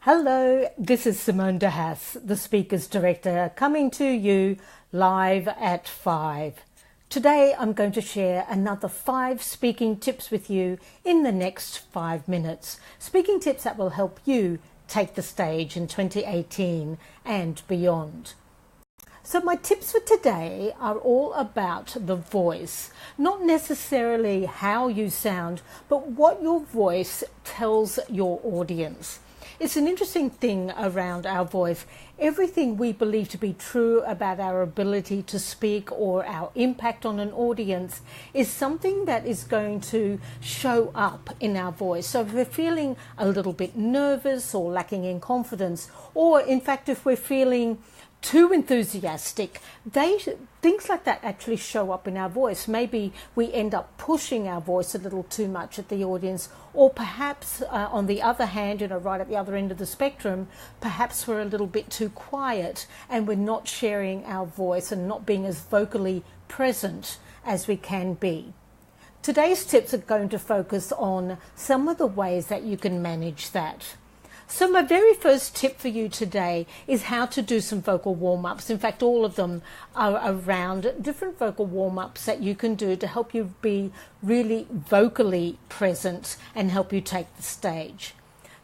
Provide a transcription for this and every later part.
Hello, this is Simone de Haas, the Speakers Director, coming to you live at 5. Today I'm going to share another 5 speaking tips with you in the next 5 minutes. Speaking tips that will help you take the stage in 2018 and beyond. So my tips for today are all about the voice, not necessarily how you sound, but what your voice tells your audience. It's an interesting thing around our voice. Everything we believe to be true about our ability to speak or our impact on an audience is something that is going to show up in our voice. So if we're feeling a little bit nervous or lacking in confidence, or in fact if we're feeling too enthusiastic, things like that actually show up in our voice. Maybe we end up pushing our voice a little too much at the audience, or perhaps on the other hand, right at the other end of the spectrum, perhaps we're a little bit too quiet and we're not sharing our voice and not being as vocally present as we can be. Today's tips are going to focus on some of the ways that you can manage that. So my very first tip for you today is how to do some vocal warm-ups. In fact, all of them are around different vocal warm-ups that you can do to help you be really vocally present and help you take the stage.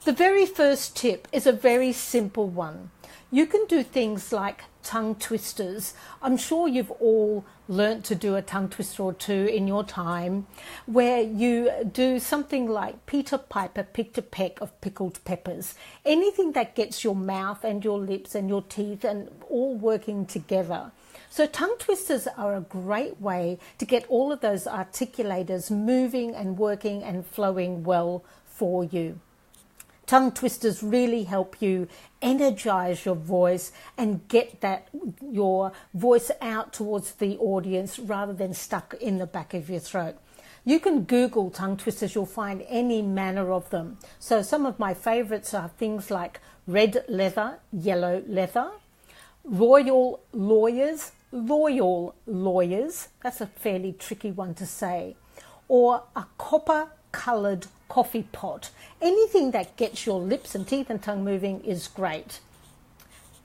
The very first tip is a very simple one. You can do things like tongue twisters. I'm sure you've all learnt to do a tongue twister or two in your time, where you do something like Peter Piper picked a peck of pickled peppers. Anything that gets your mouth and your lips and your teeth and all working together. So tongue twisters are a great way to get all of those articulators moving and working and flowing well for you. Tongue twisters really help you energize your voice and get your voice out towards the audience rather than stuck in the back of your throat. You can Google tongue twisters, you'll find any manner of them. So some of my favorites are things like red leather, yellow leather, royal lawyers, loyal lawyers, that's a fairly tricky one to say, or a copper coloured coffee pot. Anything that gets your lips and teeth and tongue moving is great.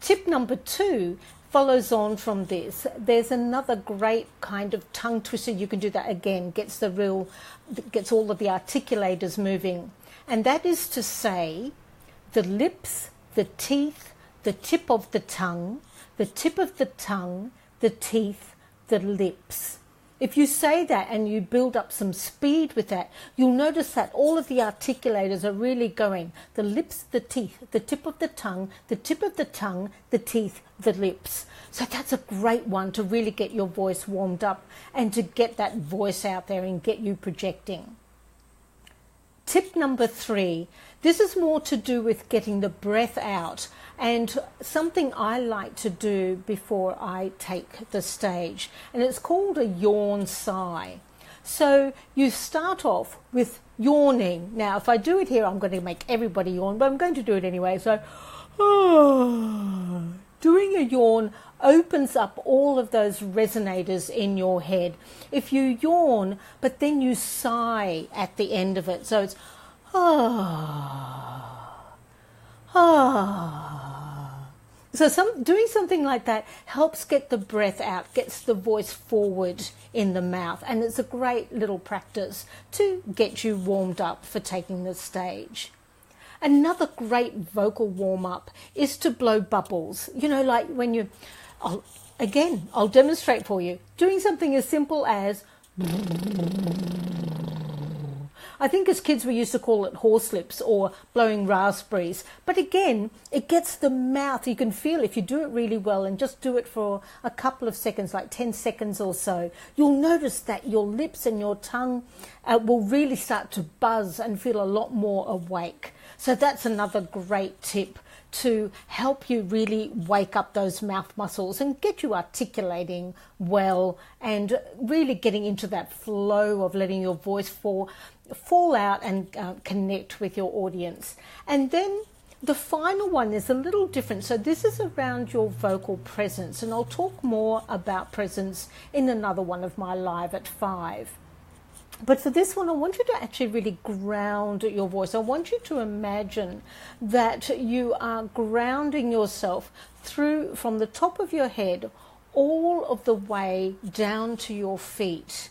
Tip number 2 follows on from this. There's another great kind of tongue twister you can do that again gets all of the articulators moving, and that is to say the lips, the teeth, the tip of the tongue, the tip of the tongue, the teeth, the lips. If you say that and you build up some speed with that, you'll notice that all of the articulators are really going. The lips, the teeth, the tip of the tongue, the tip of the tongue, the teeth, the lips. So that's a great one to really get your voice warmed up and to get that voice out there and get you projecting. Tip number 3, this is more to do with getting the breath out and something I like to do before I take the stage, and it's called a yawn sigh. So you start off with yawning. Now if I do it here I'm going to make everybody yawn, but I'm going to do it anyway. So doing a yawn opens up all of those resonators in your head. If you yawn, but then you sigh at the end of it, so it's So doing something like that helps get the breath out, gets the voice forward in the mouth, and it's a great little practice to get you warmed up for taking the stage. Another great vocal warm-up is to blow bubbles. Like when I'll demonstrate for you. Doing something as simple as, I think as kids we used to call it horselips or blowing raspberries. But again, it gets the mouth. You can feel if you do it really well and just do it for a couple of seconds, like 10 seconds or so, you'll notice that your lips and your tongue will really start to buzz and feel a lot more awake. So that's another great tip to help you really wake up those mouth muscles and get you articulating well and really getting into that flow of letting your voice fall out and connect with your audience. And then the final one is a little different. So this is around your vocal presence, and I'll talk more about presence in another one of my live at 5. But for this one, I want you to actually really ground your voice. I want you to imagine that you are grounding yourself through from the top of your head all of the way down to your feet.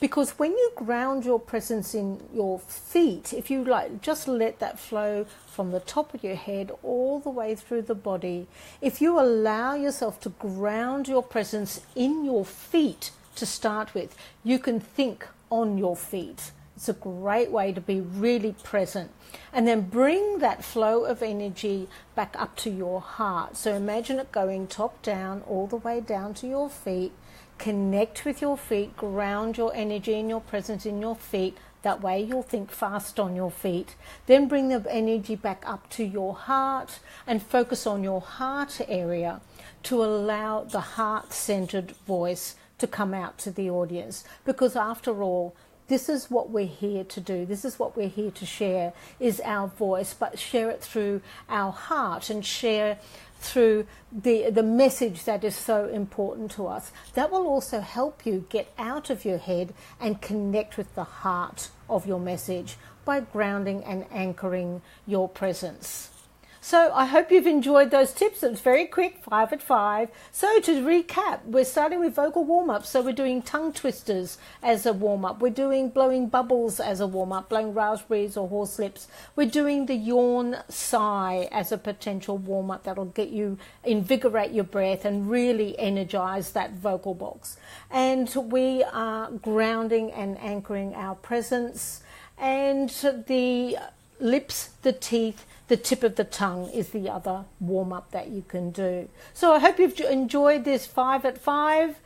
Because when you ground your presence in your feet, if you like, just let that flow from the top of your head all the way through the body. If you allow yourself to ground your presence in your feet to start with, you can think on your feet. It's a great way to be really present. And then bring that flow of energy back up to your heart. So imagine it going top down, all the way down to your feet. Connect with your feet, ground your energy and your presence in your feet. That way you'll think fast on your feet. Then bring the energy back up to your heart and focus on your heart area to allow the heart-centered voice to come out to the audience. Because after all, this is what we're here to do. This is what we're here to share, is our voice, but share it through our heart and share through the message that is so important to us. That will also help you get out of your head and connect with the heart of your message by grounding and anchoring your presence. So I hope you've enjoyed those tips. It's very quick, 5 at 5. So to recap, we're starting with vocal warm-up. So we're doing tongue twisters as a warm-up. We're doing blowing bubbles as a warm-up, blowing raspberries or horse lips. We're doing the yawn sigh as a potential warm-up that'll get you, invigorate your breath and really energize that vocal box. And we are grounding and anchoring our presence, and the lips, the teeth, the tip of the tongue is the other warm-up that you can do. So I hope you've enjoyed this 5 at 5.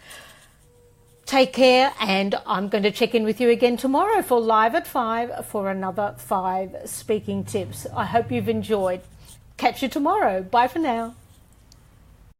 Take care, and I'm going to check in with you again tomorrow for Live at 5 for another 5 speaking tips. I hope you've enjoyed. Catch you tomorrow. Bye for now.